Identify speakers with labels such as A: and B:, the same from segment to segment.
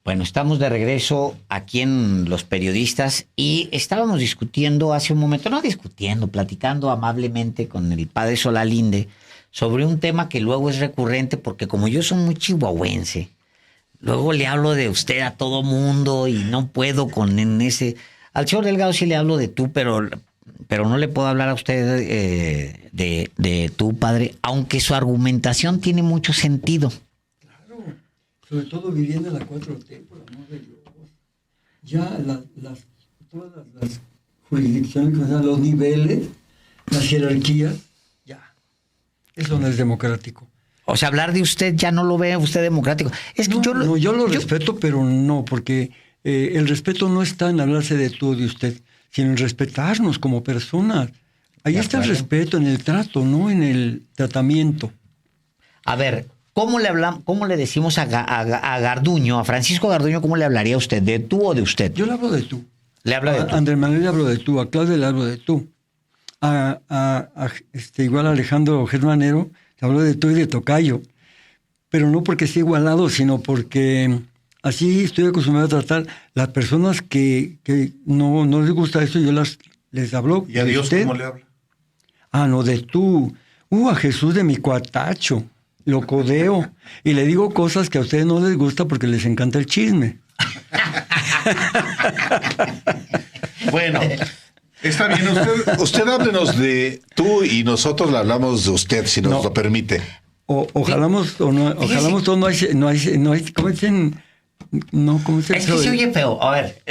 A: Bueno, estamos de regreso aquí en Los Periodistas y estábamos discutiendo hace un momento, platicando amablemente con el padre Solalinde sobre un tema que luego es recurrente porque como yo soy muy chihuahuense, luego le hablo de usted a todo mundo y no puedo en ese... Al señor Delgado sí le hablo de tú, pero no le puedo hablar a usted de tú, padre, aunque su argumentación tiene mucho sentido.
B: Sobre todo viviendo en la 4T, por amor de Dios. Ya todas las jurisdicciones, o sea, los niveles, las jerarquías, ya. Eso no es democrático.
A: O sea, hablar de usted ya no lo ve usted democrático. Es que
B: yo lo respeto, pero no, porque el respeto no está en hablarse de tú o de usted, sino en respetarnos como personas. Ahí está el respeto, en el trato, no en el tratamiento.
A: A ver, ¿cómo le decimos a Garduño, a Francisco Garduño, cómo le hablaría a usted? ¿De tú o de usted?
B: Yo le hablo de tú.
A: Le habla de tú.
B: A Andrés Manuel le hablo de tú, a Claudia le hablo de tú. Igual a Alejandro Germanero le hablo de tú y de tocayo. Pero no porque esté igualado, sino porque así estoy acostumbrado a tratar las personas que no les gusta eso, yo les hablo.
C: ¿Y a Dios usted? ¿Cómo le habla?
B: No, de tú. A Jesús de mi cuatacho. Lo codeo y le digo cosas que a ustedes no les gusta porque les encanta el chisme.
C: Bueno, está bien. Usted háblenos de tú y nosotros le hablamos de usted, si nos lo permite.
B: Ojalá todos no hay, ¿cómo dicen? No, ¿cómo se dice?
A: Es que se oye feo. A ver,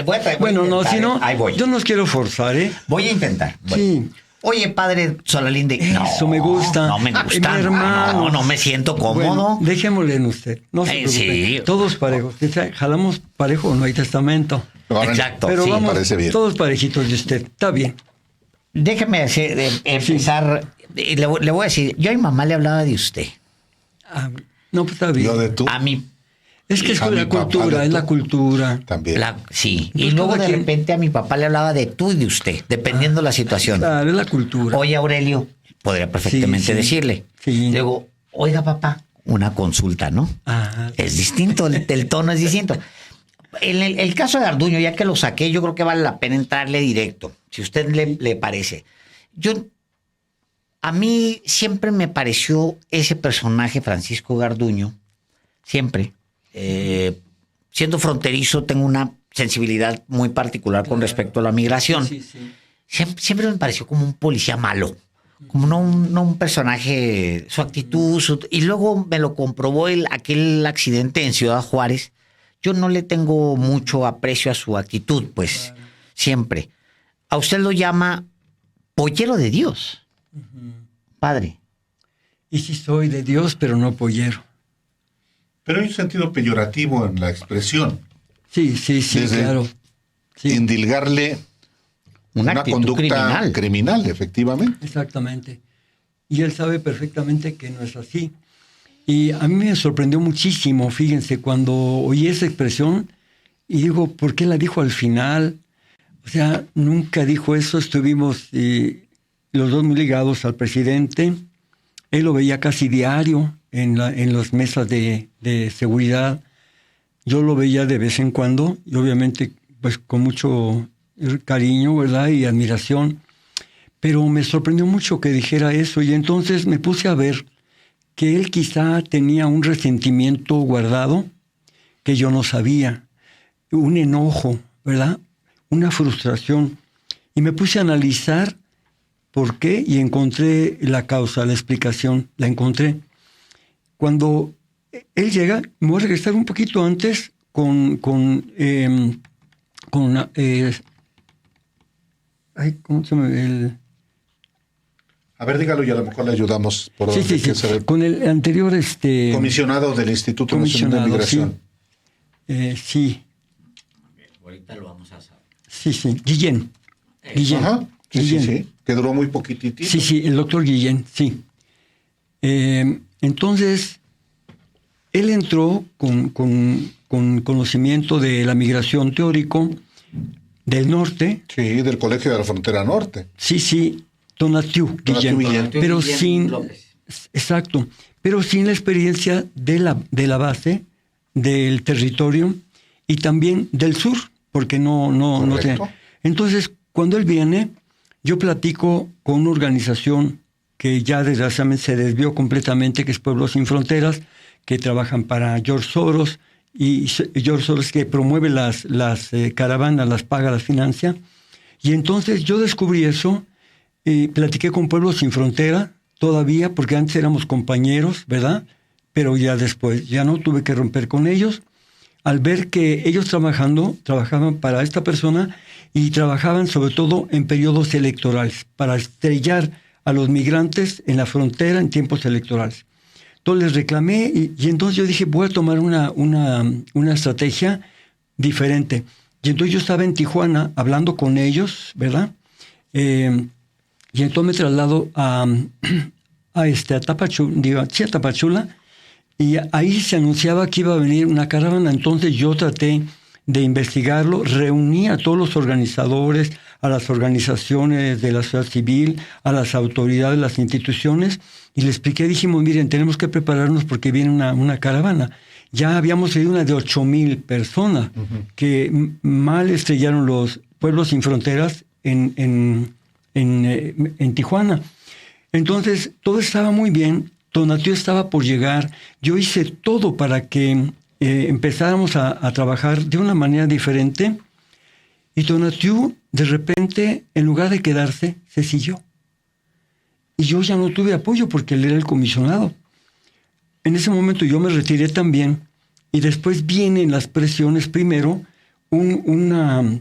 B: si no,
A: ahí voy.
B: Yo no los quiero forzar, ¿eh?
A: Voy a intentar.
B: Sí.
A: Oye, padre Solalinde.
B: Eso me gusta.
A: No me gusta.
B: Mi hermano.
A: No me siento cómodo.
B: Bueno, dejémosle en usted. No se preocupe.
A: Sí.
B: Todos parejos. Jalamos parejo, no hay testamento.
A: Exacto.
B: Pero
A: sí,
B: vamos,
C: parece bien.
B: Todos parejitos de usted. Está bien.
A: Déjeme empezar. Sí. Le voy a decir, yo a mi mamá le hablaba de usted.
B: No, pues está bien.
C: Lo de tú.
A: A mí.
B: Es que es la cultura, es la cultura.
C: También.
A: Sí. Y luego de repente a mi papá le hablaba de tú y de usted, dependiendo la situación.
B: Claro, es la cultura.
A: Oye, Aurelio, podría perfectamente decirle.
B: Sí.
A: Luego, oiga, papá, una consulta, ¿no? Es distinto, el tono es distinto. En el caso de Garduño, ya que lo saqué, yo creo que vale la pena entrarle directo, si a usted le parece. A mí siempre me pareció ese personaje, Francisco Garduño, siempre. Siendo fronterizo, tengo una sensibilidad muy particular con respecto a la migración.
B: Sí.
A: Siempre me pareció como un policía malo, como no un personaje, su actitud, y luego me lo comprobó aquel accidente en Ciudad Juárez. Yo no le tengo mucho aprecio a su actitud, pues, siempre. A usted lo llama pollero de Dios, padre.
B: Y sí soy de Dios, pero no pollero.
C: Pero hay un sentido peyorativo en la expresión.
B: Sí, claro. Sí.
C: Indilgarle una conducta criminal, efectivamente.
B: Exactamente. Y él sabe perfectamente que no es así. Y a mí me sorprendió muchísimo, fíjense, cuando oí esa expresión y digo, ¿por qué la dijo al final? O sea, nunca dijo eso. Estuvimos los dos muy ligados al presidente. Él lo veía casi diario en las mesas de seguridad. Yo lo veía de vez en cuando y obviamente pues con mucho cariño, ¿verdad? Y admiración. Pero me sorprendió mucho que dijera eso y entonces me puse a ver que él quizá tenía un resentimiento guardado que yo no sabía, un enojo, ¿verdad? Una frustración. Y me puse a analizar por qué y encontré la causa, la explicación, la encontré. Cuando él llega, me voy a regresar un poquito antes ¿cómo se llama?
C: A ver, dígalo y a lo mejor le ayudamos. Por
B: Sí. Con el anterior...
C: comisionado del Instituto Nacional de Migración.
B: Sí.
A: Ahorita lo vamos a saber.
B: Sí. Guillén.
C: Ajá. Sí. Que duró muy poquitito.
B: Sí, el doctor Guillén, sí. Entonces, él entró con conocimiento de la migración teórico del norte.
C: Sí, del Colegio de la Frontera Norte.
B: Sí, Donatiu Guillén. Pero sin... Exacto. Pero sin la experiencia de la base, del territorio y también del sur, porque no tiene. Entonces, cuando él viene, yo platico con una organización que ya desgraciadamente se desvió completamente, que es Pueblos Sin Fronteras, que trabajan para George Soros, y George Soros que promueve las caravanas, las paga, las financia. Y entonces yo descubrí eso, platiqué con Pueblos Sin Frontera todavía, porque antes éramos compañeros, ¿verdad? Pero ya después, ya no tuve que romper con ellos, al ver que ellos trabajaban para esta persona y trabajaban sobre todo en periodos electorales, para estrellar a los migrantes en la frontera en tiempos electorales. Entonces les reclamé y entonces yo dije, voy a tomar una estrategia diferente. Y entonces yo estaba en Tijuana hablando con ellos, ¿verdad? Y entonces me traslado a Tapachula, y ahí se anunciaba que iba a venir una caravana. Entonces yo traté de investigarlo, reuní a todos los organizadores, a las organizaciones de la sociedad civil, a las autoridades, las instituciones, y les expliqué, dijimos, miren, tenemos que prepararnos porque viene una caravana. Ya habíamos sido una de 8,000 personas que mal estrellaron los Pueblos Sin Fronteras en Tijuana. Entonces, todo estaba muy bien, Tonatiuh estaba por llegar, yo hice todo para que empezáramos a trabajar de una manera diferente, y Tonatiuh, de repente, en lugar de quedarse, se siguió. Y yo ya no tuve apoyo porque él era el comisionado. En ese momento yo me retiré también, y después vienen las presiones. Primero, una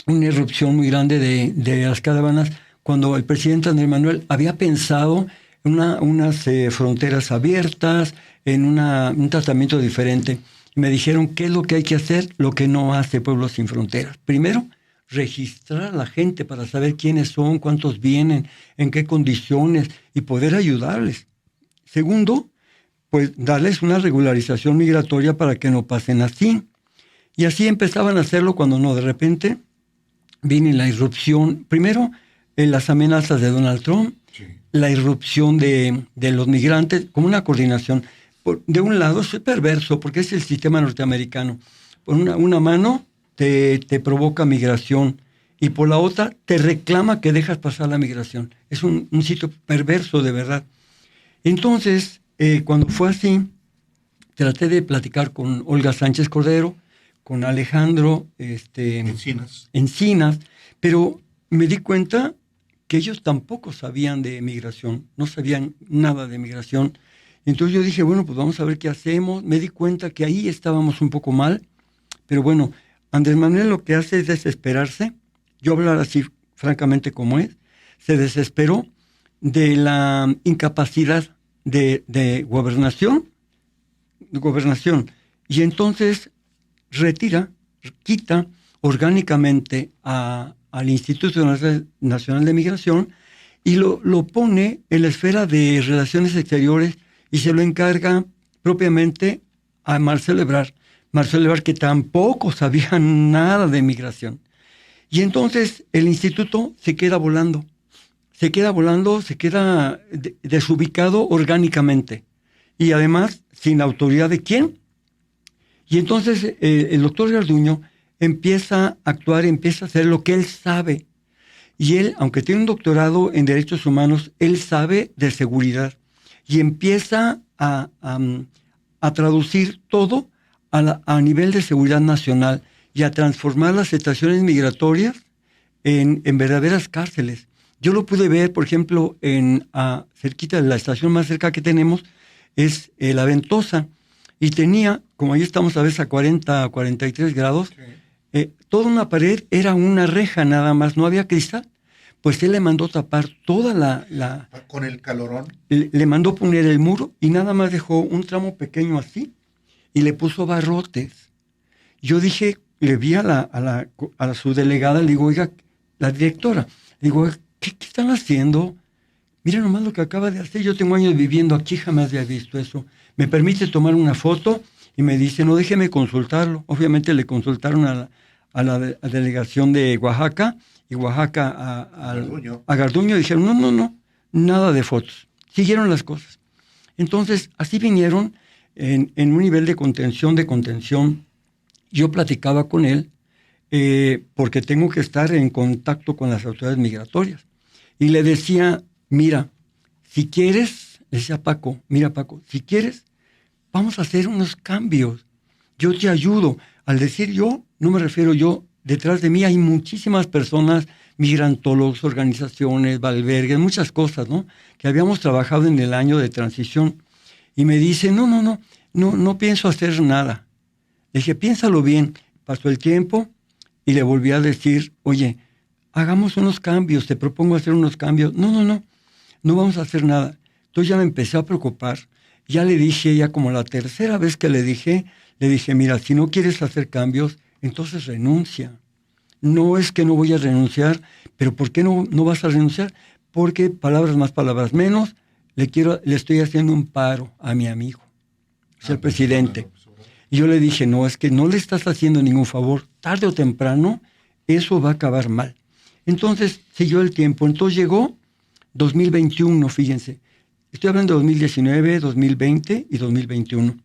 B: irrupción muy grande de las caravanas, cuando el presidente Andrés Manuel había pensado en unas fronteras abiertas, en un tratamiento diferente. Y me dijeron, ¿qué es lo que hay que hacer? Lo que no hace Pueblos Sin Fronteras. Primero, registrar a la gente para saber quiénes son, cuántos vienen, en qué condiciones, y poder ayudarles. Segundo, pues darles una regularización migratoria para que no pasen así. Y así empezaban a hacerlo cuando no, de repente viene la irrupción, primero las amenazas de Donald Trump, sí, la irrupción de los migrantes, como una coordinación. De un lado es perverso, porque es el sistema norteamericano. Por una mano te provoca migración, y por la otra te reclama que dejas pasar la migración. Es un sitio perverso, de verdad. Entonces, cuando fue así, traté de platicar con Olga Sánchez Cordero, con Alejandro Encinas, pero me di cuenta que ellos tampoco sabían de migración, no sabían nada de migración. Entonces yo dije, bueno, pues vamos a ver qué hacemos. Me di cuenta que ahí estábamos un poco mal, pero bueno, Andrés Manuel lo que hace es desesperarse. Yo hablar así francamente como es, se desesperó de la incapacidad de gobernación, y entonces quita orgánicamente al Instituto Nacional de Migración y lo pone en la esfera de Relaciones Exteriores, y se lo encarga propiamente a Marcelo Ebrard. Marcelo Ebrard, que tampoco sabía nada de migración. Y entonces el instituto se queda volando, se queda desubicado orgánicamente. Y además, sin autoridad de quién. Y entonces el doctor Garduño empieza a actuar, empieza a hacer lo que él sabe. Y él, aunque tiene un doctorado en Derechos Humanos, él sabe de seguridad. Y empieza a traducir todo a nivel de seguridad nacional, y a transformar las estaciones migratorias en verdaderas cárceles. Yo lo pude ver, por ejemplo, cerquita de la estación más cerca que tenemos, es La Ventosa, y tenía, como ahí estamos a veces a 40, 43 grados, sí, toda una pared era una reja nada más, no había cristal. Pues él le mandó tapar toda la
C: ¿Con el calorón?
B: Le mandó poner el muro, y nada más dejó un tramo pequeño así, y le puso barrotes. Yo dije, le vi a su delegada, le digo, oiga, la directora, le digo, ¿qué están haciendo? Mira nomás lo que acaba de hacer, yo tengo años viviendo aquí, jamás había visto eso. ¿Me permite tomar una foto? Y me dice, no, déjeme consultarlo. Obviamente le consultaron a la delegación de Oaxaca, y Oaxaca a Garduño, y dijeron, no, nada de fotos. Siguieron las cosas. Entonces, así vinieron en un nivel de contención, yo platicaba con él porque tengo que estar en contacto con las autoridades migratorias. Y le decía, mira, si quieres, le decía Paco, mira Paco, si quieres, vamos a hacer unos cambios. Yo te ayudo. Al decir yo, no me refiero yo, detrás de mí hay muchísimas personas, migrantólogos, organizaciones, albergues, muchas cosas, ¿no? Que habíamos trabajado en el año de transición. Y me dice, no pienso hacer nada. Le dije, piénsalo bien. Pasó el tiempo y le volví a decir, oye, hagamos unos cambios, te propongo hacer unos cambios. No vamos a hacer nada. Entonces ya me empecé a preocupar. Ya le dije, ya como la tercera vez que le dije, mira, si no quieres hacer cambios, entonces renuncia. No es que no voy a renunciar, pero ¿por qué no vas a renunciar? Porque palabras más, palabras menos, le estoy haciendo un paro a mi amigo, es el presidente. Y yo le dije, no, es que no le estás haciendo ningún favor. Tarde o temprano, eso va a acabar mal. Entonces, siguió el tiempo. Entonces llegó 2021, fíjense. Estoy hablando de 2019, 2020 y 2021.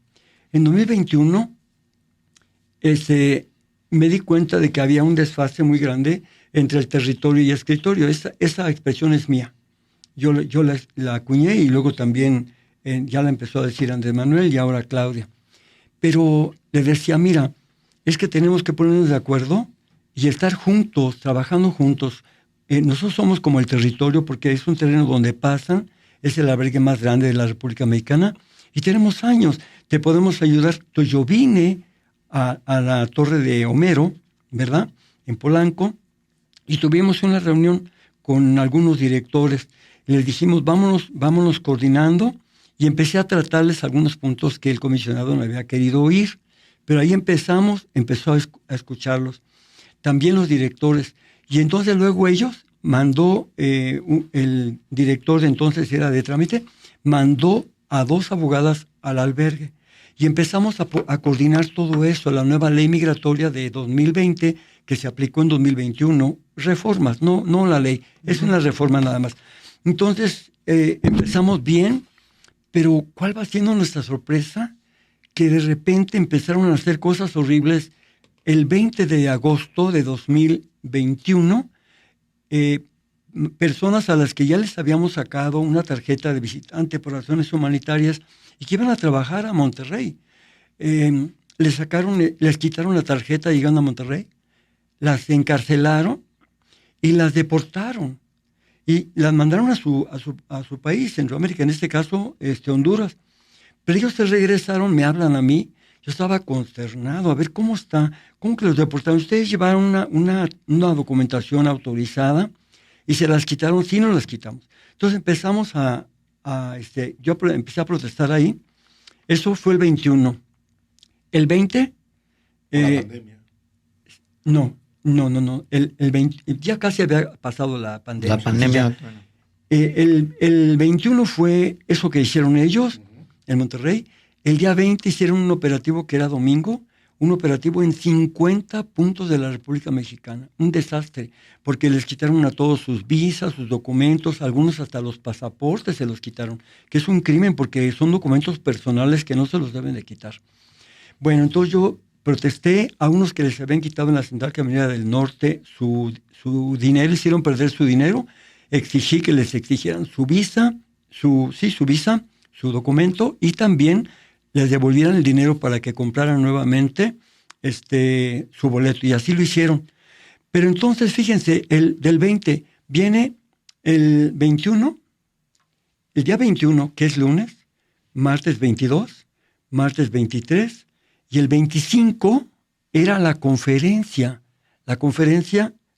B: En 2021, me di cuenta de que había un desfase muy grande entre el territorio y el escritorio. Esa expresión es mía. Yo la acuñé y luego también ya la empezó a decir Andrés Manuel y ahora Claudia. Pero le decía, mira, es que tenemos que ponernos de acuerdo y estar juntos, trabajando juntos. Nosotros somos como el territorio porque es un terreno donde pasan, es el albergue más grande de la República Mexicana y tenemos años, te podemos ayudar. Entonces yo vine a la Torre de Homero, ¿verdad?, en Polanco, y tuvimos una reunión con algunos directores. Les dijimos, vámonos coordinando, y empecé a tratarles algunos puntos que el comisionado no había querido oír, pero ahí empezó a escucharlos. También los directores, y entonces luego ellos mandó, el director de entonces era de trámite, mandó a 2 abogadas al albergue, y empezamos a coordinar todo eso, la nueva ley migratoria de 2020, que se aplicó en 2021, reformas, no la ley, es una reforma nada más. Entonces, empezamos bien, pero ¿cuál va siendo nuestra sorpresa? Que de repente empezaron a hacer cosas horribles. El 20 de agosto de 2021, personas a las que ya les habíamos sacado una tarjeta de visitante por razones humanitarias y que iban a trabajar a Monterrey, les quitaron la tarjeta llegando a Monterrey, las encarcelaron y las deportaron. Y las mandaron a su país, Centroamérica, en este caso Honduras. Pero ellos se regresaron, me hablan a mí, yo estaba consternado, a ver cómo está, cómo que los deportaron. Ustedes llevaron una documentación autorizada y se las quitaron, sí nos las quitamos. Entonces empezamos yo empecé a protestar ahí, eso fue el 21. El 20...
C: la pandemia.
B: No. El 20, ya casi había pasado la pandemia.
A: La pandemia.
B: El 21 fue eso que hicieron ellos en Monterrey. El día 20 hicieron un operativo que era domingo, un operativo en 50 puntos de la República Mexicana. Un desastre, porque les quitaron a todos sus visas, sus documentos, algunos hasta los pasaportes se los quitaron, que es un crimen porque son documentos personales que no se los deben de quitar. Bueno, entonces yo protesté a unos que les habían quitado en la Central Camionera del Norte su dinero, hicieron perder su dinero, exigí que les exigieran su visa, su documento, y también les devolvieran el dinero para que compraran nuevamente su boleto, y así lo hicieron. Pero entonces, fíjense, del 20 viene el 21, el día 21, que es lunes, martes 22, martes 23, y el 25 era la conferencia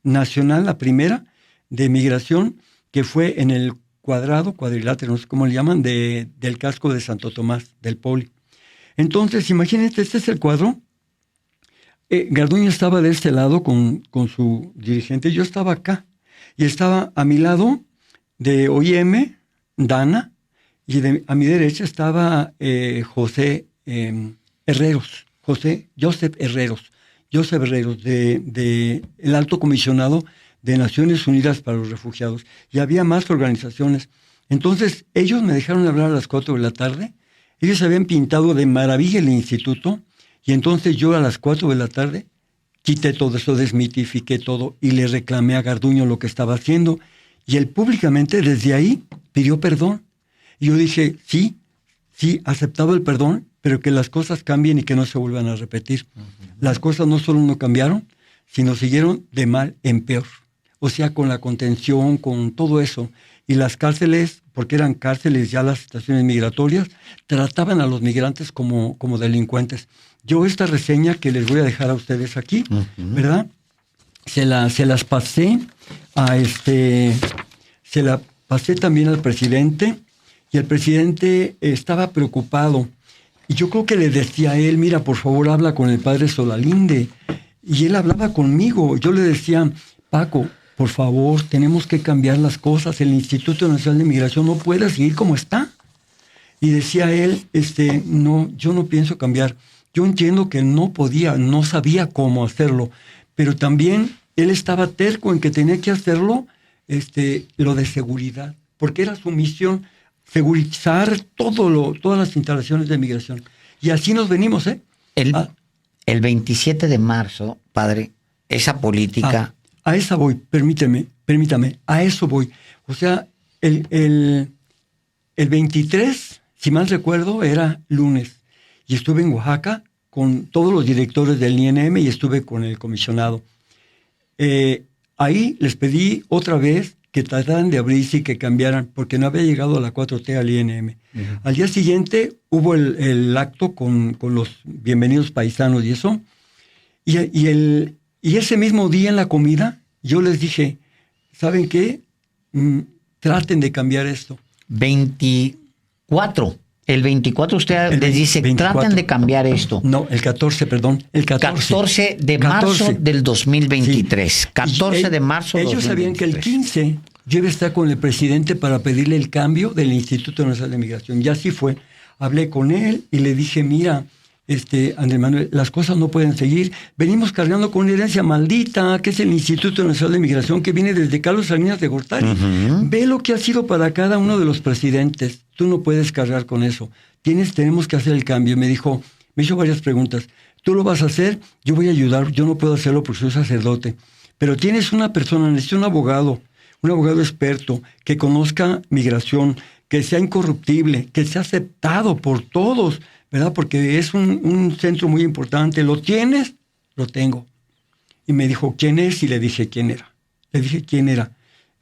B: nacional, la primera, de migración, que fue en el cuadrilátero, no sé cómo le llaman, del casco de Santo Tomás, del Poli. Entonces, imagínense, este es el cuadro. Garduño estaba de este lado con su dirigente, yo estaba acá, y estaba a mi lado de OIM, Dana, y a mi derecha estaba Joseph Herreros, de el Alto Comisionado de Naciones Unidas para los Refugiados, y había más organizaciones. Entonces, ellos me dejaron hablar a las 4 de la tarde, ellos habían pintado de maravilla el instituto, Y entonces yo a las 4 de la tarde quité todo eso, desmitifiqué todo y le reclamé a Garduño lo que estaba haciendo. Y él públicamente desde ahí pidió perdón. Y yo dije, sí, aceptaba el perdón, pero que las cosas cambien y que no se vuelvan a repetir. Las cosas no solo no cambiaron, sino siguieron de mal en peor. O sea, con la contención, con todo eso. Y las cárceles, porque eran cárceles ya las estaciones migratorias, trataban a los migrantes como delincuentes. Yo esta reseña que les voy a dejar a ustedes aquí, ¿verdad? Se las pasé se la pasé también al presidente, y el presidente estaba preocupado. Y yo creo que le decía a él, mira, por favor, habla con el padre Solalinde. Y él hablaba conmigo. Yo le decía, Paco, por favor, tenemos que cambiar las cosas. El Instituto Nacional de Migración no puede seguir como está. Y decía él, no, yo no pienso cambiar. Yo entiendo que no podía, no sabía cómo hacerlo. Pero también él estaba terco en que tenía que hacerlo, lo de seguridad. Porque era su misión, segurizar todas las instalaciones de migración. Y así nos venimos, ¿eh?
A: El 27 de marzo, padre, esa política...
B: A esa voy, permítame, a eso voy. O sea, el 23, si mal recuerdo, era lunes. Y estuve en Oaxaca con todos los directores del INM y estuve con el comisionado. Ahí les pedí otra vez que trataran de abrirse y que cambiaran, porque no había llegado a la 4T al INM. Al día siguiente hubo el acto con los bienvenidos paisanos y eso. Y ese mismo día en la comida, yo les dije, ¿saben qué? Traten de cambiar esto.
A: 24. El 24 usted les dice, 24. Traten de cambiar esto.
B: No, el 14, perdón. El 14
A: de marzo del 2023. Sí. 14 de marzo del 2023. Ellos sabían que
B: el 15 yo iba a estar con el presidente para pedirle el cambio del Instituto Nacional de Migración. Y así fue. Hablé con él y le dije, mira, Andrés Manuel, las cosas no pueden seguir. Venimos cargando con una herencia maldita, que es el Instituto Nacional de Migración, que viene desde Carlos Salinas de Gortari. Ve lo que ha sido para cada uno de los presidentes. Tú no puedes cargar con eso. Tenemos que hacer el cambio. Me hizo varias preguntas. Tú lo vas a hacer, yo voy a ayudar. Yo no puedo hacerlo porque soy sacerdote. Pero tienes una persona, necesito un abogado experto, que conozca migración, que sea incorruptible, que sea aceptado por todos, ¿verdad? Porque es un centro muy importante. ¿Lo tienes? Lo tengo. Y me dijo, ¿quién es? Y le dije, ¿quién era? Le dije, ¿quién era?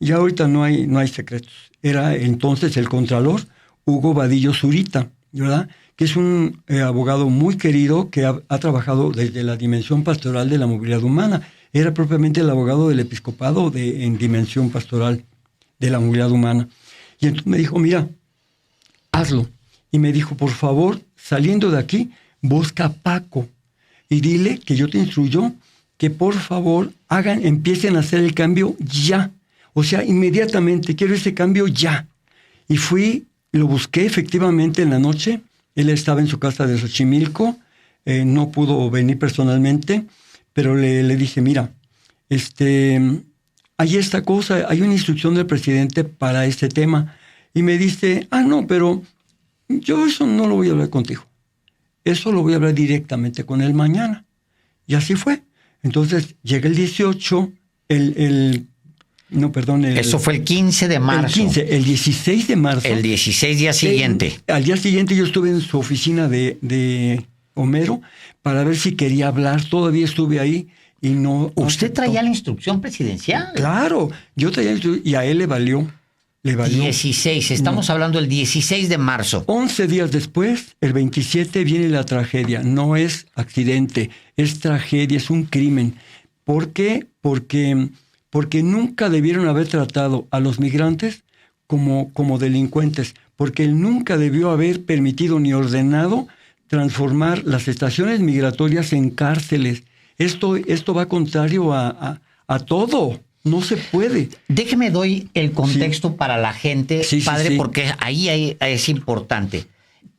B: Ya ahorita no hay secretos. Era entonces el contralor Hugo Vadillo Zurita, ¿verdad? Que es un abogado muy querido que ha trabajado desde la dimensión pastoral de la movilidad humana. Era propiamente el abogado del episcopado en dimensión pastoral de la movilidad humana. Y entonces me dijo, mira, hazlo. Y me dijo, por favor, saliendo de aquí, busca a Paco y dile que yo te instruyo que por favor empiecen a hacer el cambio ya. O sea, inmediatamente, quiero ese cambio ya. Y fui, lo busqué efectivamente en la noche. Él estaba en su casa de Xochimilco, no pudo venir personalmente, pero le dije, mira, hay esta cosa, hay una instrucción del presidente para este tema. Y me dice, no, pero yo eso no lo voy a hablar contigo. Eso lo voy a hablar directamente con él mañana. Y así fue. Entonces, llega el 18,
A: eso fue el 15 de marzo.
B: El 16 de marzo.
A: El 16 día siguiente.
B: Al día siguiente yo estuve en su oficina de Homero para ver si quería hablar. Todavía estuve ahí y no...
A: ¿Usted traía la instrucción presidencial?
B: Claro, yo traía la instrucción y a él le valió.
A: 16, estamos hablando del 16 de marzo.
B: 11 días después, el 27, viene la tragedia. No es accidente, es tragedia, es un crimen. ¿Por qué? Porque nunca debieron haber tratado a los migrantes como delincuentes, porque él nunca debió haber permitido ni ordenado transformar las estaciones migratorias en cárceles. Esto va contrario a todo. No se puede.
A: Déjeme doy el contexto para la gente, padre, porque ahí es importante.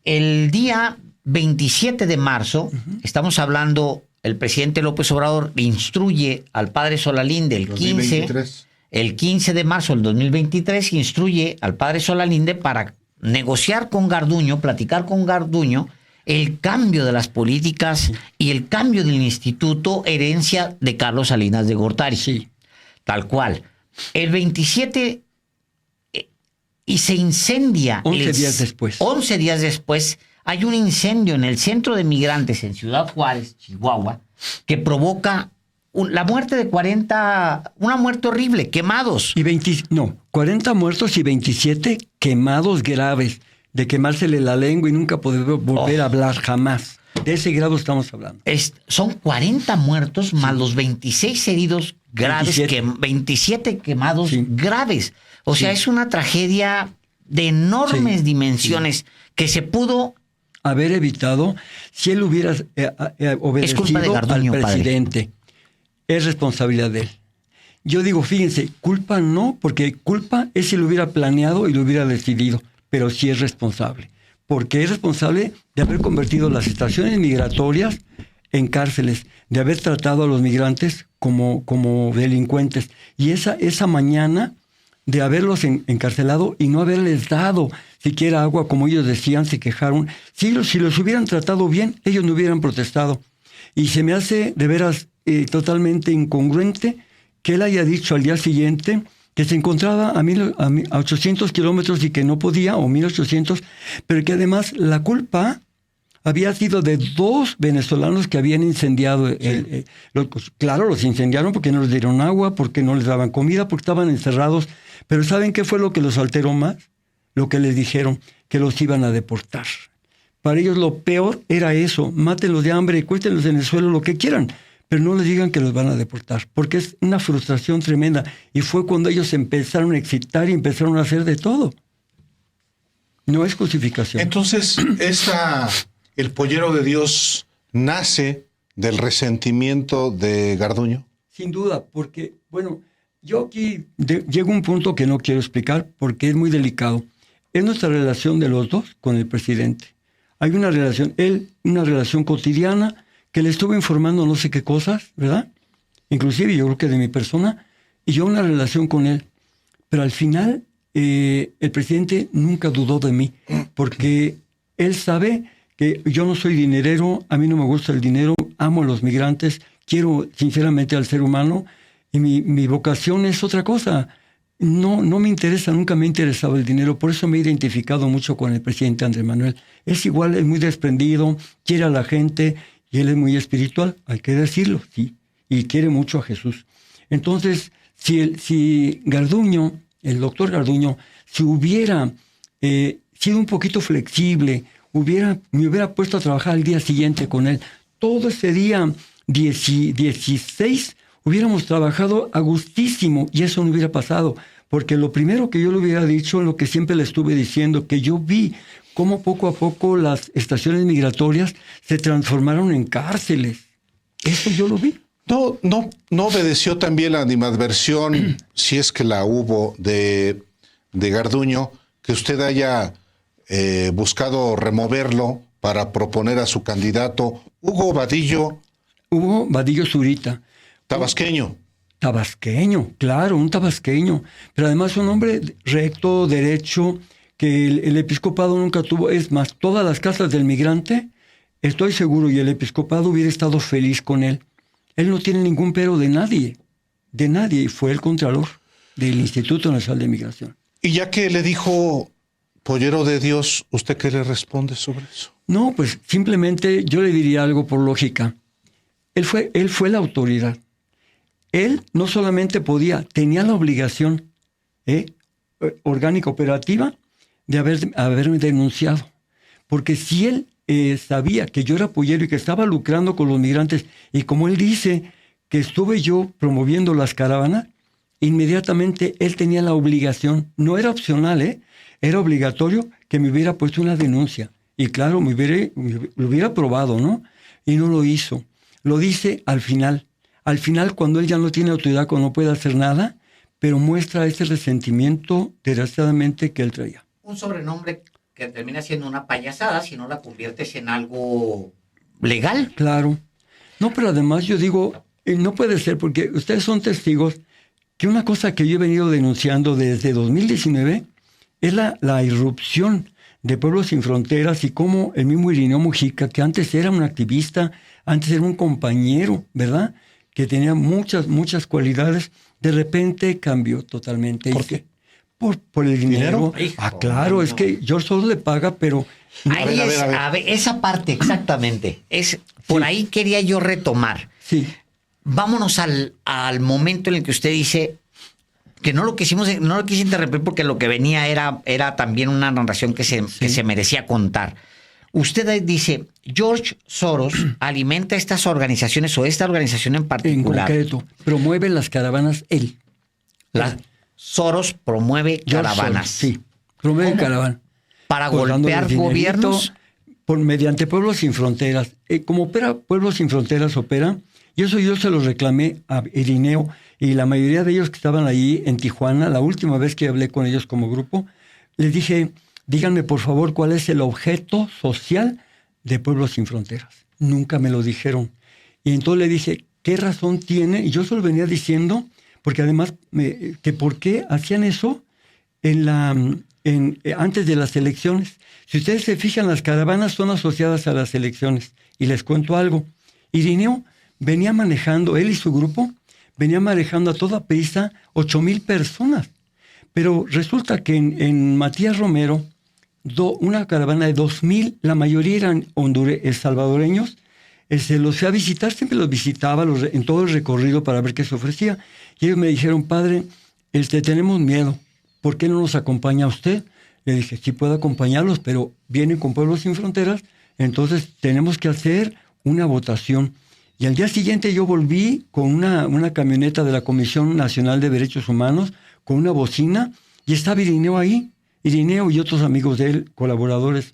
A: El día 27 de marzo, estamos hablando, el presidente López Obrador instruye al padre Solalinde el 15 de marzo del 2023, instruye al padre Solalinde para negociar con Garduño, platicar con Garduño el cambio de las políticas y el cambio del instituto, herencia de Carlos Salinas de Gortari.
B: Sí.
A: Tal cual. El 27 y se incendia.
B: 11 días después.
A: 11 días después hay un incendio en el centro de migrantes en Ciudad Juárez, Chihuahua, que provoca la muerte de 40, una muerte horrible, quemados.
B: Y 40 muertos y 27 quemados graves, de quemársele la lengua y nunca poder volver a hablar jamás. De ese grado estamos hablando.
A: Son 40 muertos más los 26 heridos graves, 27 quemados graves. O sea, es una tragedia de enormes dimensiones que se pudo
B: haber evitado si él hubiera obedecido
A: Garduño,
B: al presidente. Padre. Es responsabilidad de él. Yo digo, fíjense, culpa no, porque culpa es si lo hubiera planeado y lo hubiera decidido, pero sí es responsable. Porque es responsable de haber convertido las estaciones migratorias en cárceles, de haber tratado a los migrantes como delincuentes. Y esa mañana de haberlos encarcelado y no haberles dado siquiera agua, como ellos decían, se quejaron. Si los hubieran tratado bien, ellos no hubieran protestado. Y se me hace de veras totalmente incongruente que él haya dicho al día siguiente que se encontraba a 800 kilómetros y que no podía, o 1800, pero que además la culpa había sido de 2 venezolanos que habían incendiado. Claro, los incendiaron porque no les dieron agua, porque no les daban comida, porque estaban encerrados. Pero ¿saben qué fue lo que los alteró más? Lo que les dijeron, que los iban a deportar. Para ellos lo peor era eso, mátenlos de hambre, cuéstenlos en el suelo, lo que quieran, pero no les digan que los van a deportar, porque es una frustración tremenda. Y fue cuando ellos empezaron a excitar y empezaron a hacer de todo. No es justificación.
C: Entonces, el pollero de Dios nace del resentimiento de Garduño.
B: Sin duda, porque, bueno, yo aquí llego a un punto que no quiero explicar porque es muy delicado. Es nuestra relación de los dos con el presidente. Hay una relación cotidiana que le estuve informando no sé qué cosas, ¿verdad? Inclusive yo creo que de mi persona, y yo una relación con él. Pero al final, el presidente nunca dudó de mí, porque él sabe que yo no soy dinerero, a mí no me gusta el dinero, amo a los migrantes, quiero sinceramente al ser humano, y mi vocación es otra cosa. No me interesa, nunca me ha interesado el dinero, por eso me he identificado mucho con el presidente Andrés Manuel. Es igual, es muy desprendido, quiere a la gente, y él es muy espiritual, hay que decirlo, sí, y quiere mucho a Jesús. Entonces, si Garduño, el doctor Garduño, si hubiera sido un poquito flexible, me hubiera puesto a trabajar al día siguiente con él, todo ese día 16 hubiéramos trabajado a gustísimo y eso no hubiera pasado, porque lo primero que yo le hubiera dicho, lo que siempre le estuve diciendo, que yo vi cómo poco a poco las estaciones migratorias se transformaron en cárceles. Eso yo lo vi.
C: No obedeció también la animadversión, si es que la hubo, de Garduño, que usted haya buscado removerlo para proponer a su candidato, Hugo Vadillo
B: Zurita.
C: Tabasqueño,
B: claro, un tabasqueño, pero además un hombre recto, derecho, que el episcopado nunca tuvo. Es más, todas las casas del migrante, estoy seguro, y el episcopado hubiera estado feliz con él. Él no tiene ningún pero de nadie, y fue el contralor del Instituto Nacional de Migración.
C: Y ya que le dijo pollero de Dios, ¿usted qué le responde sobre eso?
B: No, pues simplemente yo le diría algo por lógica. Él fue la autoridad. Él no solamente tenía la obligación orgánica, operativa, de haberme denunciado. Porque si él sabía que yo era pollero y que estaba lucrando con los migrantes, y como él dice que estuve yo promoviendo las caravanas, inmediatamente él tenía la obligación, no era opcional, era obligatorio que me hubiera puesto una denuncia. Y claro, lo hubiera probado, ¿no? Y no lo hizo. Lo dice al final. Al final, cuando él ya no tiene autoridad, cuando no puede hacer nada, pero muestra ese resentimiento, desgraciadamente, que él traía.
A: Un sobrenombre que termina siendo una payasada si no la conviertes en algo legal.
B: Claro. No, pero además yo digo, no puede ser, porque ustedes son testigos que una cosa que yo he venido denunciando desde 2019 es la irrupción de Pueblos Sin Fronteras y cómo el mismo Irineo Mujica, que antes era un activista, antes era un compañero, ¿verdad? Que tenía muchas cualidades, de repente cambió totalmente.
C: ¿Por qué?
B: Por el dinero.
A: Hijo,
B: Claro,
A: no.
B: es que George Soros le paga, pero...
A: Ahí
C: a ver,
A: es,
C: a ver.
A: a ver, esa parte, exactamente. Por ahí quería yo retomar.
B: Sí,
A: Vámonos al momento en el que usted dice que no lo quise interrumpir porque lo que venía era también una narración que se merecía contar. Usted dice, George Soros alimenta estas organizaciones o esta organización en
B: en
A: particular.
B: concreto, promueve las caravanas él.
A: Soros promueve
B: George
A: caravanas.
B: Soros, sí, promueve
A: ¿Cómo?
B: caravana.
A: Para
B: Pues
A: golpear
B: dándoles dinerito,
A: gobiernos.
B: mediante Pueblos Sin Fronteras. Como opera Pueblos Sin Fronteras opera, y eso yo se lo reclamé a Irineo y la mayoría de ellos que estaban ahí en Tijuana, la última vez que hablé con ellos como grupo, les dije, díganme por favor cuál es el objeto social de Pueblos Sin Fronteras. Nunca me lo dijeron. Y entonces le dije, ¿qué razón tiene? Y yo se lo venía diciendo, porque además, que por qué hacían eso antes de las elecciones. Si ustedes se fijan, las caravanas son asociadas a las elecciones. Y les cuento algo. Irineo venía manejando, él y su grupo, venía manejando a toda prisa 8,000 personas. Pero resulta que en Matías Romero, una caravana de 2,000, la mayoría eran salvadoreños, se los fui a visitar, siempre los visitaba en todo el recorrido para ver qué se ofrecía. Y ellos me dijeron, padre, tenemos miedo, ¿por qué no nos acompaña usted? Le dije, sí puedo acompañarlos, pero vienen con Pueblos Sin Fronteras, entonces tenemos que hacer una votación. Y al día siguiente yo volví con una camioneta de la Comisión Nacional de Derechos Humanos, con una bocina, y estaba Irineo ahí, Irineo y otros amigos de él, colaboradores.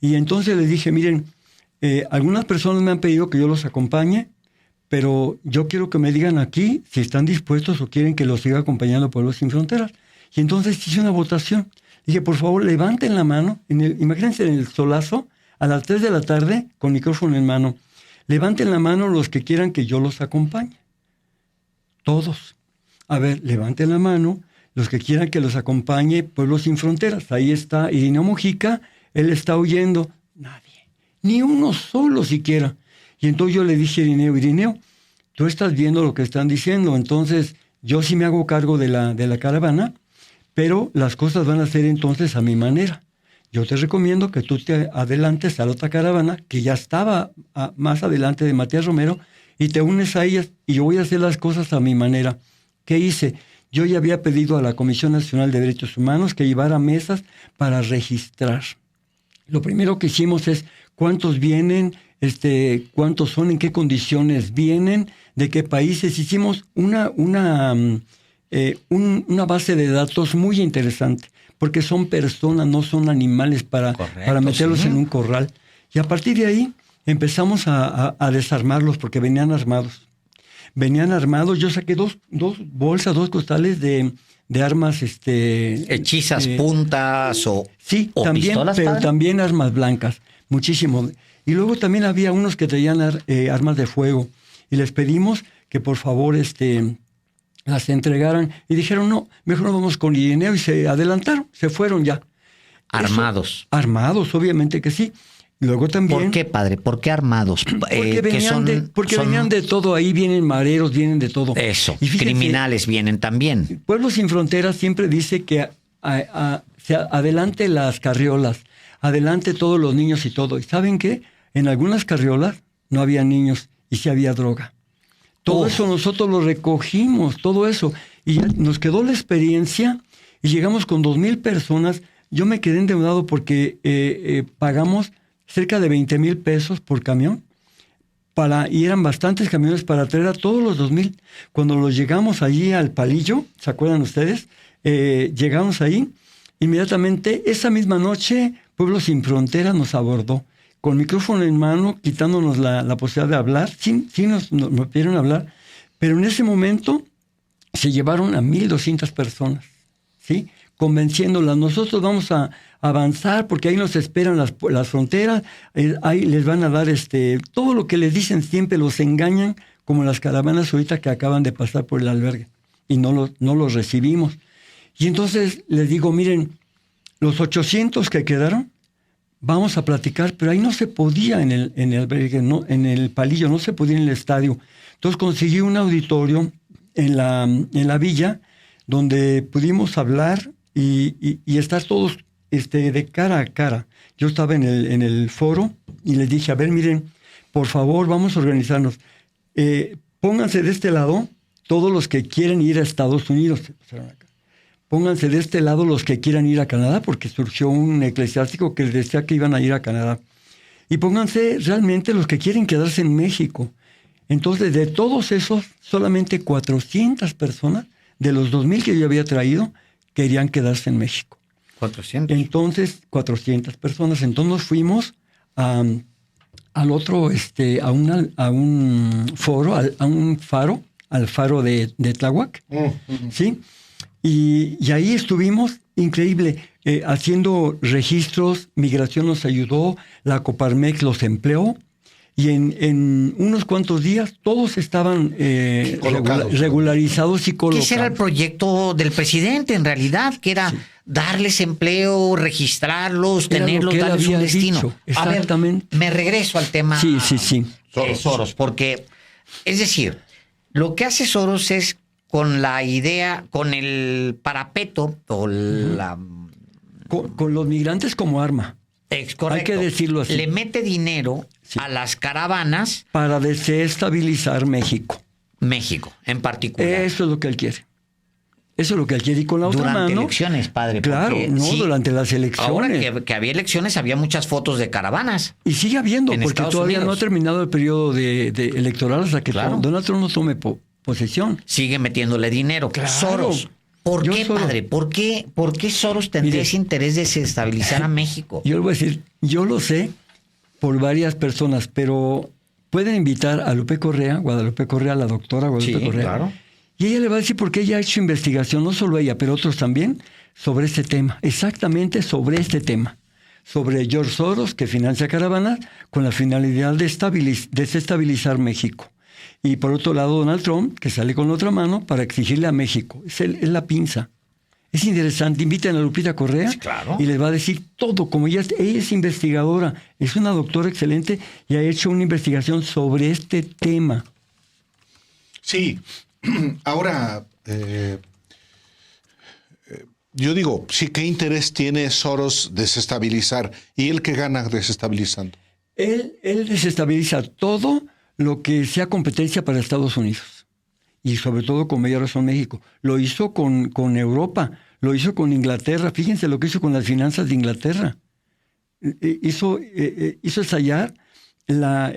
B: Y entonces les dije, miren, algunas personas me han pedido que yo los acompañe, pero yo quiero que me digan aquí si están dispuestos o quieren que los siga acompañando Pueblos Sin Fronteras. Y entonces hice una votación. Dije, por favor, levanten la mano, imagínense en el solazo, a las 3 de la tarde, con micrófono en mano. Levanten la mano los que quieran que yo los acompañe. Todos. A ver, levanten la mano los que quieran que los acompañe Pueblos Sin Fronteras. Ahí está Irineo Mujica, él está huyendo. Nadie. Ni uno solo siquiera. Y entonces yo le dije a Irineo, tú estás viendo lo que están diciendo, entonces yo sí me hago cargo de la caravana, pero las cosas van a ser entonces a mi manera. Yo te recomiendo que tú te adelantes a la otra caravana, que ya estaba más adelante de Matías Romero, y te unes a ellas, y yo voy a hacer las cosas a mi manera. ¿Qué hice? Yo ya había pedido a la Comisión Nacional de Derechos Humanos que llevara mesas para registrar. Lo primero que hicimos es cuántos vienen, cuántos son, en qué condiciones vienen, de qué países. Hicimos una base de datos muy interesante, porque son personas, no son animales para meterlos en un corral. Y a partir de ahí empezamos a desarmarlos, porque venían armados. Yo saqué dos bolsas, 2 costales de armas.
A: Hechizas, puntas
B: sí,
A: o
B: también,
A: pistolas,
B: pero
A: padre.
B: también armas blancas, muchísimo. Y luego también había unos que traían armas de fuego. Y les pedimos que por favor las entregaran. Y dijeron, no, mejor nos vamos con Irineo. Y se adelantaron, se fueron ya.
A: Armados.
B: Armados, obviamente que sí. Luego también...
A: ¿Por qué, padre? ¿Por qué armados?
B: Porque venían de todo. Ahí vienen mareros, vienen de todo.
A: Eso,
B: y fíjense,
A: criminales vienen también.
B: Pueblos Sin Fronteras siempre dice que adelante las carriolas, adelante todos los niños y todo. ¿Y saben qué? En algunas carriolas no había niños y sí había droga. Todo eso nosotros lo recogimos, todo eso. Y ya nos quedó la experiencia y llegamos con 2,000 personas. Yo me quedé endeudado porque pagamos cerca de 20,000 pesos por camión. Y eran bastantes camiones para traer a todos los 2,000. Cuando los llegamos allí al Palillo, ¿se acuerdan ustedes? Llegamos ahí, inmediatamente, esa misma noche, Pueblos Sin Fronteras nos abordó, con micrófono en mano, quitándonos la posibilidad de hablar. Sí nos pidieron hablar, pero en ese momento se llevaron a 1,200 personas, ¿sí? Convenciéndolas, nosotros vamos a avanzar porque ahí nos esperan las fronteras, ahí les van a dar todo lo que les dicen siempre, los engañan, como las caravanas ahorita que acaban de pasar por el albergue, y no los recibimos. Y entonces les digo, miren, los 800 que quedaron, vamos a platicar, pero ahí no se podía en el palillo, no se podía en el estadio. Entonces conseguí un auditorio en la villa donde pudimos hablar y estar todos de cara a cara. Yo estaba en el foro y les dije, a ver, miren, por favor, vamos a organizarnos. Pónganse de este lado todos los que quieren ir a Estados Unidos. Pónganse de este lado los que quieran ir a Canadá, porque surgió un eclesiástico que les decía que iban a ir a Canadá. Y pónganse realmente los que quieren quedarse en México. Entonces, de todos esos, solamente 400 personas, de los 2,000 que yo había traído, querían quedarse en México.
A: 400.
B: Entonces, 400 personas. Entonces nos fuimos al otro, a un foro, al faro de Tláhuac, ¿sí? Y ahí estuvimos, increíble, haciendo registros. Migración nos ayudó, la Coparmex los empleó, y en unos cuantos días todos estaban regularizados y colocados.
A: Ese era el proyecto del presidente, en realidad, que era darles empleo, registrarlos,
B: Era
A: tenerlos,
B: lo que él
A: darles un
B: había
A: destino.
B: dicho, exactamente.
A: A ver, me regreso al tema
B: Sí.
A: Soros, porque, es decir, lo que hace Soros es con la idea, con el parapeto o la...
B: Con los migrantes como arma.
A: Es correcto.
B: Hay que decirlo así.
A: Le mete dinero a las caravanas.
B: Para desestabilizar México.
A: México, en particular.
B: Eso es lo que él quiere. Eso es lo que él quiere. Y con la otra
A: Durante
B: mano...
A: elecciones, padre.
B: Claro,
A: sí,
B: durante las elecciones.
A: Ahora que había elecciones, había muchas fotos de caravanas.
B: Y sigue habiendo,
A: en
B: porque
A: Estados
B: todavía
A: Unidos.
B: no ha terminado el periodo de electoral hasta que
A: Claro.
B: Donald Trump no tome posesión.
A: Sigue metiéndole dinero.
B: Claro.
A: Soros. ¿Por
B: Yo
A: qué,
B: Soros.
A: padre? ¿Por qué Soros tendría
B: Mire,
A: ese interés de desestabilizar a México?
B: Yo le voy a decir, yo lo sé por varias personas, pero pueden invitar a Guadalupe Correa, la doctora Guadalupe Correa.
A: Claro.
B: Y ella le va a decir por qué ella ha hecho investigación, no solo ella, pero otros también, sobre este tema. Exactamente sobre este tema. Sobre George Soros, que financia caravanas, con la finalidad de desestabilizar México. Y por otro lado, Donald Trump, que sale con la otra mano para exigirle a México. Es la pinza. Es interesante. Inviten a Lupita Correa,
A: Sí, claro.
B: y les va a decir todo. Como ella es investigadora, es una doctora excelente y ha hecho una investigación sobre este tema.
C: Sí, ahora yo digo, sí, ¿qué interés tiene Soros desestabilizar? ¿Y él qué gana desestabilizando?
B: Él desestabiliza todo lo que sea competencia para Estados Unidos. Y sobre todo con mayor razón México. Lo hizo con Europa, lo hizo con Inglaterra. Fíjense lo que hizo con las finanzas de Inglaterra. Hizo estallar la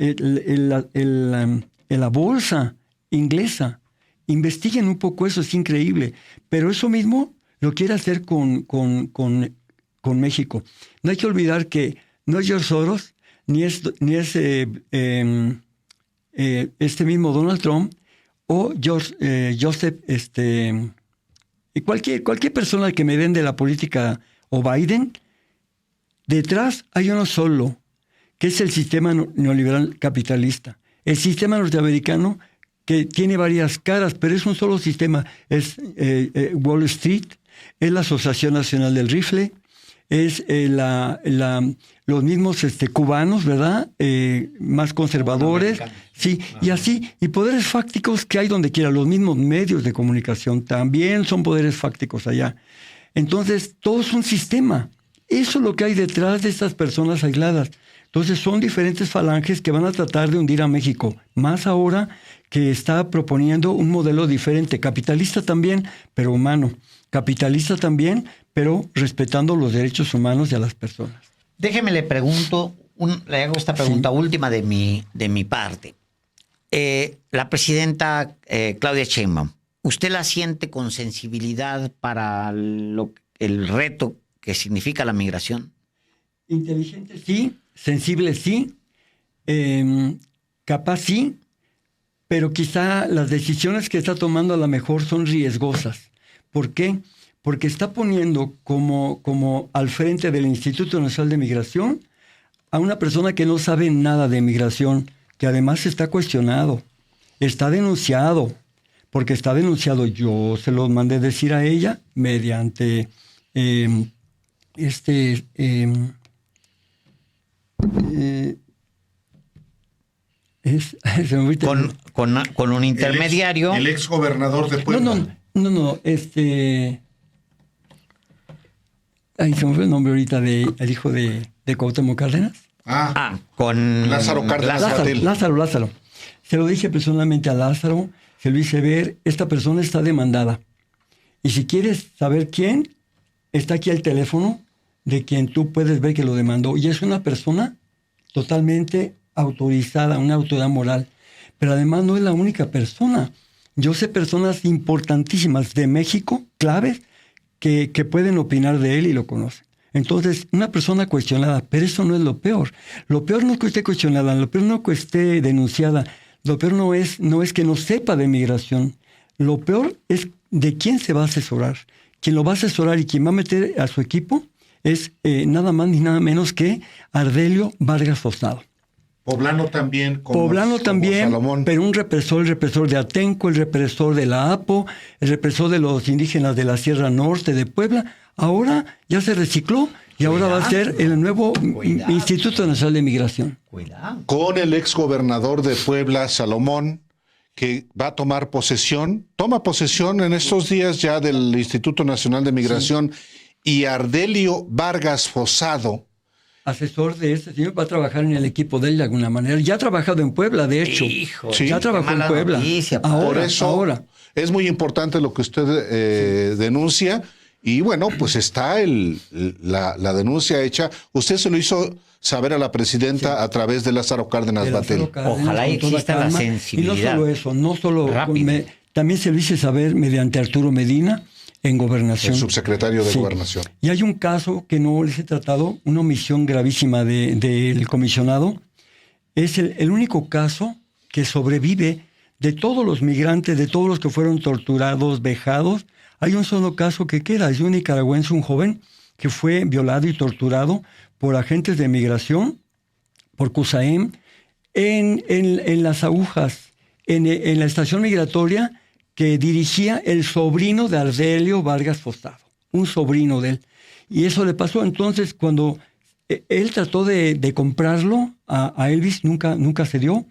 B: bolsa inglesa. Investiguen un poco eso, es increíble. Pero eso mismo lo quiere hacer con México. No hay que olvidar que no es George Soros, ni es este mismo Donald Trump o Joseph, y cualquier persona que me den de la política, o Biden. Detrás hay uno solo, que es el sistema neoliberal capitalista. El sistema norteamericano, que tiene varias caras, pero es un solo sistema. Es Wall Street, es la Asociación Nacional del Rifle, es los mismos cubanos, ¿verdad? Más conservadores. Sí, y así. Y poderes fácticos que hay donde quiera. Los mismos medios de comunicación también son poderes fácticos allá. Entonces, todo es un sistema. Eso es lo que hay detrás de estas personas aisladas. Entonces, son diferentes falanges que van a tratar de hundir a México. Más ahora que está proponiendo un modelo diferente. Capitalista también, pero humano. Capitalista también, pero respetando los derechos humanos de las personas.
A: Déjeme le pregunto, le hago esta pregunta última de mi parte. La presidenta Claudia Sheinbaum, ¿usted la siente con sensibilidad para el reto que significa la migración?
B: Inteligente sí, sensible sí, capaz sí, pero quizá las decisiones que está tomando a lo mejor son riesgosas. ¿Por qué? Porque está poniendo como al frente del Instituto Nacional de Migración a una persona que no sabe nada de migración, que además está cuestionado, está denunciado, porque está denunciado. Yo se lo mandé decir a ella mediante se me olvida.
A: Con un intermediario.
C: El ex gobernador de Puebla.
B: No. Ay, se me fue el nombre ahorita el hijo de Cuauhtémoc Cárdenas.
A: Con
C: Lázaro Cárdenas Gatell.
B: Lázaro. Se lo dije personalmente a Lázaro, se lo hice ver, esta persona está demandada. Y si quieres saber quién, está aquí el teléfono de quien tú puedes ver que lo demandó. Y es una persona totalmente autorizada, una autoridad moral. Pero además no es la única persona. Yo sé personas importantísimas de México, claves, que pueden opinar de él y lo conocen. Entonces, una persona cuestionada, pero eso no es lo peor. Lo peor no es que esté cuestionada, lo peor no es que esté denunciada, lo peor no es que no sepa de migración. Lo peor es de quién se va a asesorar. Quien lo va a asesorar y quien va a meter a su equipo es nada más ni nada menos que Ardelio Vargas Fosnado.
C: Poblano también.
B: Poblano también, Salomón. Pero el represor de Atenco, el represor de la APO, el represor de los indígenas de la Sierra Norte de Puebla. Ahora ya se recicló y ahora va a ser el nuevo Instituto Nacional de Migración.
C: Con el ex gobernador de Puebla, Salomón, que va a tomar posesión, toma posesión en estos días ya del Instituto Nacional de Migración, y Ardelio Vargas Fosado,
B: asesor de este señor, va a trabajar en el equipo de él de alguna manera. Ya ha trabajado en Puebla, de hecho. Ya trabajó en Puebla.
A: Noticia,
C: por eso es muy importante lo que usted denuncia. Y bueno, pues está la denuncia hecha. Usted se lo hizo saber a la presidenta a través de Lázaro Cárdenas Gatell.
A: Ojalá exista la sensibilidad.
B: Y no solo eso, también se lo hice saber mediante Arturo Medina, en Gobernación.
C: El subsecretario de Gobernación.
B: Y hay un caso que no les he tratado, una omisión gravísima del comisionado. Es el único caso que sobrevive de todos los migrantes, de todos los que fueron torturados, vejados. Hay un solo caso que queda, es de un nicaragüense, un joven, que fue violado y torturado por agentes de migración, por CUSAEM, en las agujas, en la estación migratoria, que dirigía el sobrino de Ardelio Vargas Fosado, un sobrino de él. Y eso le pasó. Entonces, cuando él trató de comprarlo a Elvis, nunca se dio.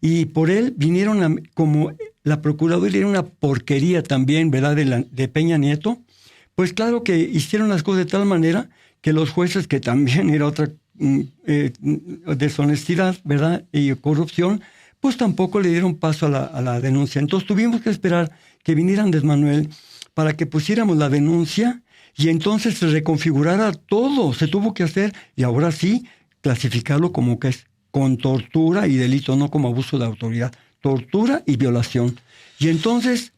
B: Y por él vinieron, como la Procuraduría era una porquería también, ¿verdad?, de Peña Nieto, pues claro que hicieron las cosas de tal manera que los jueces, que también era otra deshonestidad, ¿verdad?, y corrupción, pues tampoco le dieron paso a la denuncia. Entonces tuvimos que esperar que viniera Andrés Manuel para que pusiéramos la denuncia y entonces se reconfigurara todo. Se tuvo que hacer y ahora sí clasificarlo como que es con tortura y delito, no como abuso de autoridad. Tortura y violación. Y entonces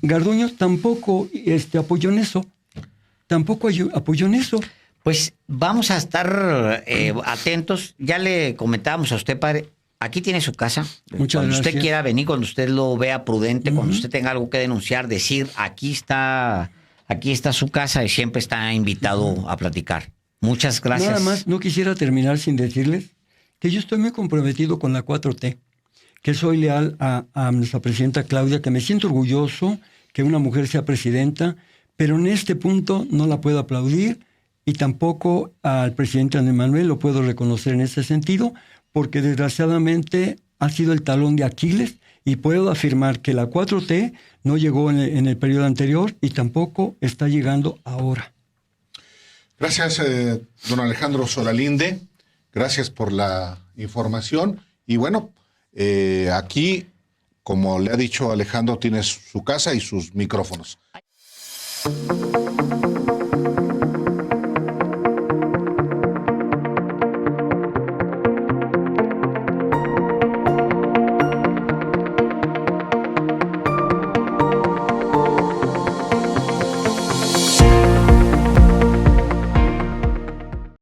B: Garduño tampoco apoyó en eso. Tampoco apoyó en eso.
A: Pues vamos a estar atentos. Ya le comentábamos a usted, padre. Aquí tiene su casa.
B: Muchas
A: cuando
B: gracias.
A: Usted quiera venir, cuando usted lo vea prudente, cuando usted tenga algo que denunciar, decir, aquí está su casa y siempre está invitado a platicar. Muchas gracias.
B: Nada más, no quisiera terminar sin decirles que yo estoy muy comprometido con la 4T, que soy leal a nuestra presidenta Claudia, que me siento orgulloso que una mujer sea presidenta, pero en este punto no la puedo aplaudir y tampoco al presidente Andrés Manuel lo puedo reconocer en ese sentido, porque desgraciadamente ha sido el talón de Aquiles y puedo afirmar que la 4T no llegó en el periodo anterior y tampoco está llegando ahora.
C: Gracias, don Alejandro Solalinde. Gracias por la información. Y bueno, aquí, como le ha dicho Alejandro, tiene su casa y sus micrófonos.